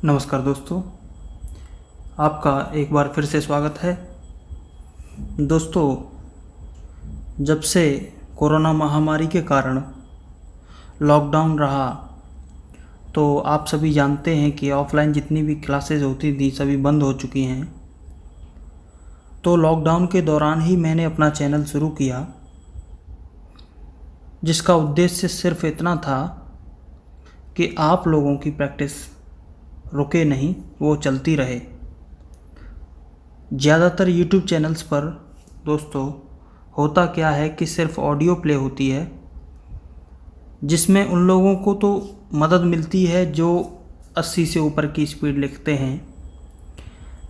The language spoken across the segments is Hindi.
नमस्कार दोस्तों, आपका एक बार फिर से स्वागत है। दोस्तों, जब से कोरोना महामारी के कारण लॉकडाउन रहा तो आप सभी जानते हैं कि ऑफ़लाइन जितनी भी क्लासेस होती थी सभी बंद हो चुकी हैं। तो लॉकडाउन के दौरान ही मैंने अपना चैनल शुरू किया, जिसका उद्देश्य सिर्फ इतना था कि आप लोगों की प्रैक्टिस रुके नहीं, वो चलती रहे। ज़्यादातर यूट्यूब चैनल्स पर दोस्तों होता क्या है कि सिर्फ ऑडियो प्ले होती है, जिसमें उन लोगों को तो मदद मिलती है जो 80 से ऊपर की स्पीड लिखते हैं,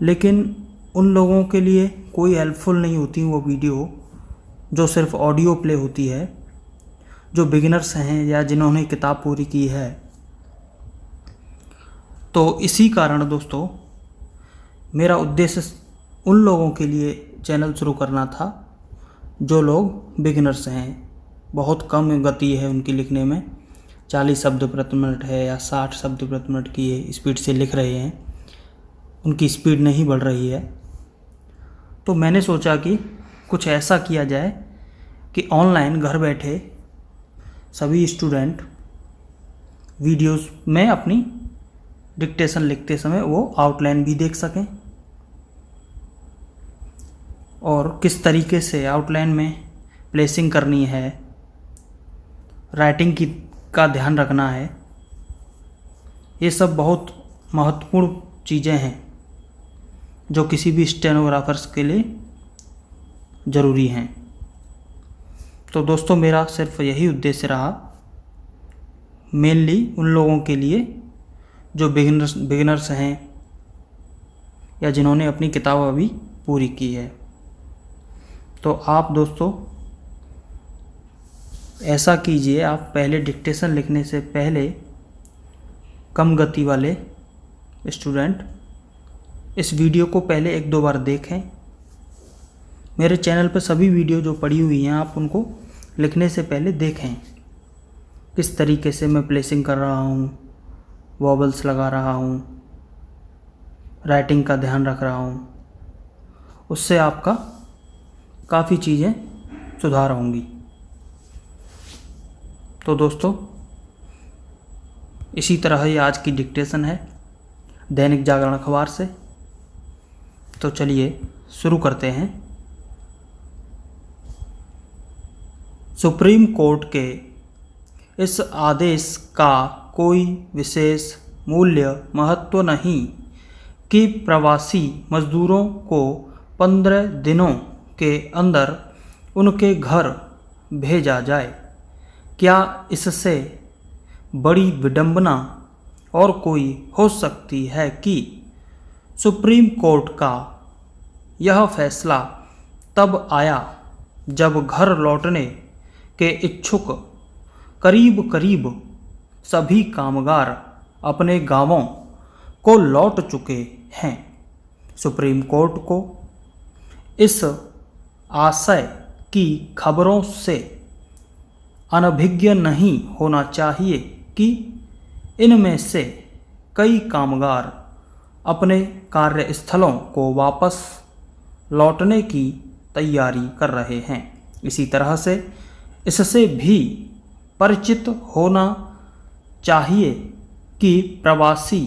लेकिन उन लोगों के लिए कोई हेल्पफुल नहीं होती वो वीडियो जो सिर्फ ऑडियो प्ले होती है, जो बिगिनर्स हैं या जिन्होंने किताब पूरी की है। तो इसी कारण दोस्तों मेरा उद्देश्य उन लोगों के लिए चैनल शुरू करना था जो लोग बिगिनर्स हैं, बहुत कम गति है उनकी लिखने में, 40 शब्द प्रति मिनट है या 60 शब्द प्रति मिनट की स्पीड से लिख रहे हैं, उनकी स्पीड नहीं बढ़ रही है। तो मैंने सोचा कि कुछ ऐसा किया जाए कि ऑनलाइन घर बैठे सभी स्टूडेंट वीडियोस में अपनी डिक्टेशन लिखते समय वो आउटलाइन भी देख सकें और किस तरीके से आउटलाइन में प्लेसिंग करनी है, राइटिंग का ध्यान रखना है। ये सब बहुत महत्वपूर्ण चीज़ें हैं जो किसी भी स्टेनोग्राफर्स के लिए ज़रूरी हैं। तो दोस्तों मेरा सिर्फ यही उद्देश्य रहा, मेनली उन लोगों के लिए जो बिगिनर्स हैं या जिन्होंने अपनी किताब अभी पूरी की है। तो आप दोस्तों ऐसा कीजिए, आप पहले डिक्टेशन लिखने से पहले कम गति वाले स्टूडेंट इस वीडियो को पहले 1-2 बार देखें। मेरे चैनल पर सभी वीडियो जो पड़ी हुई हैं आप उनको लिखने से पहले देखें, किस तरीके से मैं प्लेसिंग कर रहा हूँ, वॉबल्स लगा रहा हूँ, राइटिंग का ध्यान रख रहा हूँ। उससे आपका काफ़ी चीज़ें सुधार होंगी। तो दोस्तों इसी तरह ही आज की डिक्टेशन है दैनिक जागरण अखबार से। तो चलिए शुरू करते हैं। सुप्रीम कोर्ट के इस आदेश का कोई विशेष मूल्य महत्व नहीं कि प्रवासी मजदूरों को 15 दिनों के अंदर उनके घर भेजा जाए। क्या इससे बड़ी विडंबना और कोई हो सकती है कि सुप्रीम कोर्ट का यह फैसला तब आया जब घर लौटने के इच्छुक करीब करीब सभी कामगार अपने गांवों को लौट चुके हैं। सुप्रीम कोर्ट को इस आशय की खबरों से अनभिज्ञ नहीं होना चाहिए कि इनमें से कई कामगार अपने कार्यस्थलों को वापस लौटने की तैयारी कर रहे हैं। इसी तरह से इससे भी परिचित होना चाहिए कि प्रवासी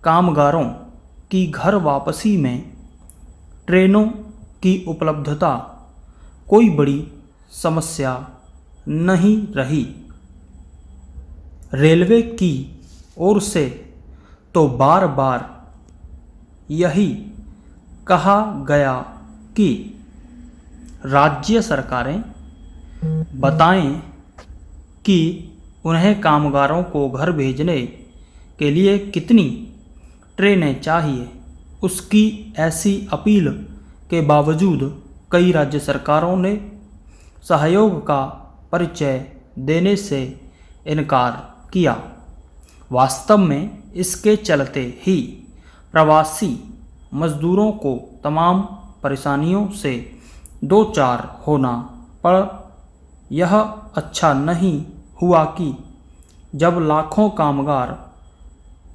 कामगारों की घर वापसी में ट्रेनों की उपलब्धता कोई बड़ी समस्या नहीं रही। रेलवे की ओर से तो बार बार यही कहा गया कि राज्य सरकारें बताएं कि उन्हें कामगारों को घर भेजने के लिए कितनी ट्रेनें चाहिए। उसकी ऐसी अपील के बावजूद कई राज्य सरकारों ने सहयोग का परिचय देने से इनकार किया। वास्तव में इसके चलते ही प्रवासी मजदूरों को तमाम परेशानियों से दो चार होना पड़। यह अच्छा नहीं हुआ कि जब लाखों कामगार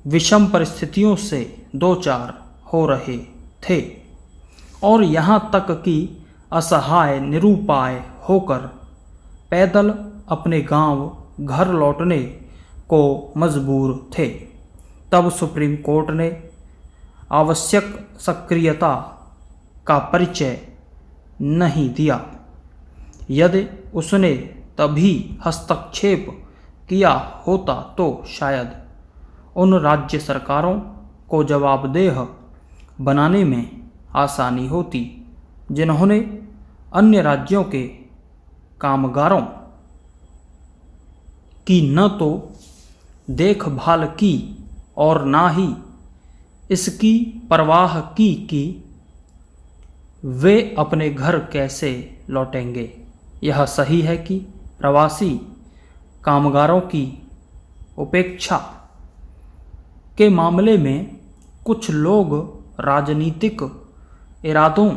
विषम परिस्थितियों से दो चार हो रहे थे और यहाँ तक कि असहाय निरुपाय होकर पैदल अपने गांव घर लौटने को मजबूर थे। तब सुप्रीम कोर्ट ने आवश्यक सक्रियता का परिचय नहीं दिया। यदि उसने तभी हस्तक्षेप किया होता तो शायद उन राज्य सरकारों को जवाबदेह बनाने में आसानी होती जिन्होंने अन्य राज्यों के कामगारों की न तो देखभाल की और ना ही इसकी परवाह की कि वे अपने घर कैसे लौटेंगे। यह सही है कि प्रवासी कामगारों की उपेक्षा के मामले में कुछ लोग राजनीतिक इरादों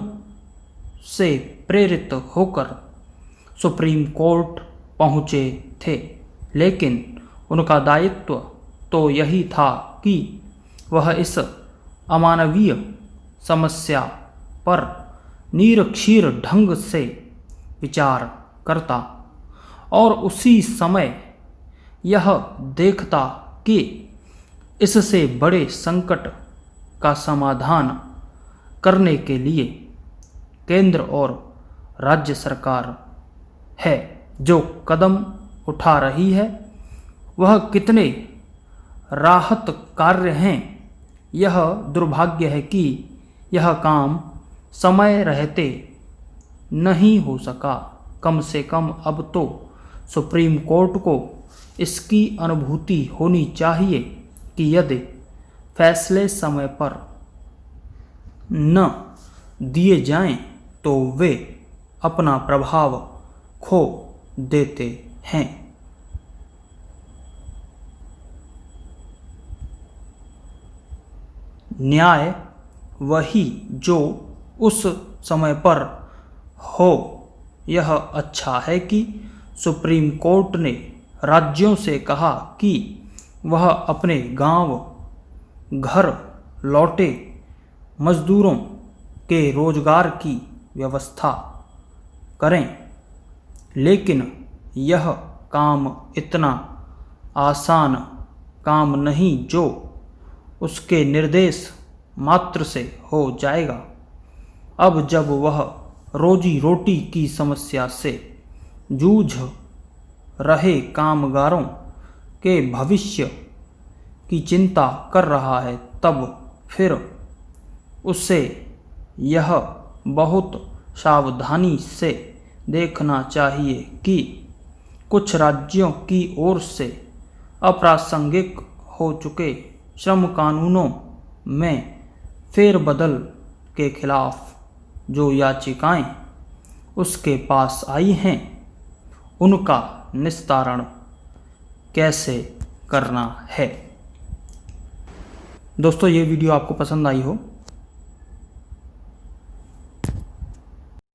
से प्रेरित होकर सुप्रीम कोर्ट पहुँचे थे, लेकिन उनका दायित्व तो यही था कि वह इस अमानवीय समस्या पर निरक्षीर ढंग से विचार करता और उसी समय यह देखता कि इससे बड़े संकट का समाधान करने के लिए केंद्र और राज्य सरकार है जो कदम उठा रही है वह कितने राहत कार्य हैं। यह दुर्भाग्य है कि यह काम समय रहते नहीं हो सका। कम से कम अब तो सुप्रीम कोर्ट को इसकी अनुभूति होनी चाहिए कि यदि फैसले समय पर न दिए जाएं तो वे अपना प्रभाव खो देते हैं। न्याय वही जो उस समय पर हो। यह अच्छा है कि सुप्रीम कोर्ट ने राज्यों से कहा कि वह अपने गांव घर लौटे मजदूरों के रोजगार की व्यवस्था करें, लेकिन यह काम इतना आसान काम नहीं जो उसके निर्देश मात्र से हो जाएगा। अब जब वह रोजी रोटी की समस्या से जूझ रहे कामगारों के भविष्य की चिंता कर रहा है तब फिर उसे यह बहुत सावधानी से देखना चाहिए कि कुछ राज्यों की ओर से अप्रासंगिक हो चुके श्रम कानूनों में फेरबदल के खिलाफ जो याचिकाएं उसके पास आई हैं उनका निस्तारण कैसे करना है। दोस्तों, ये वीडियो आपको पसंद आई हो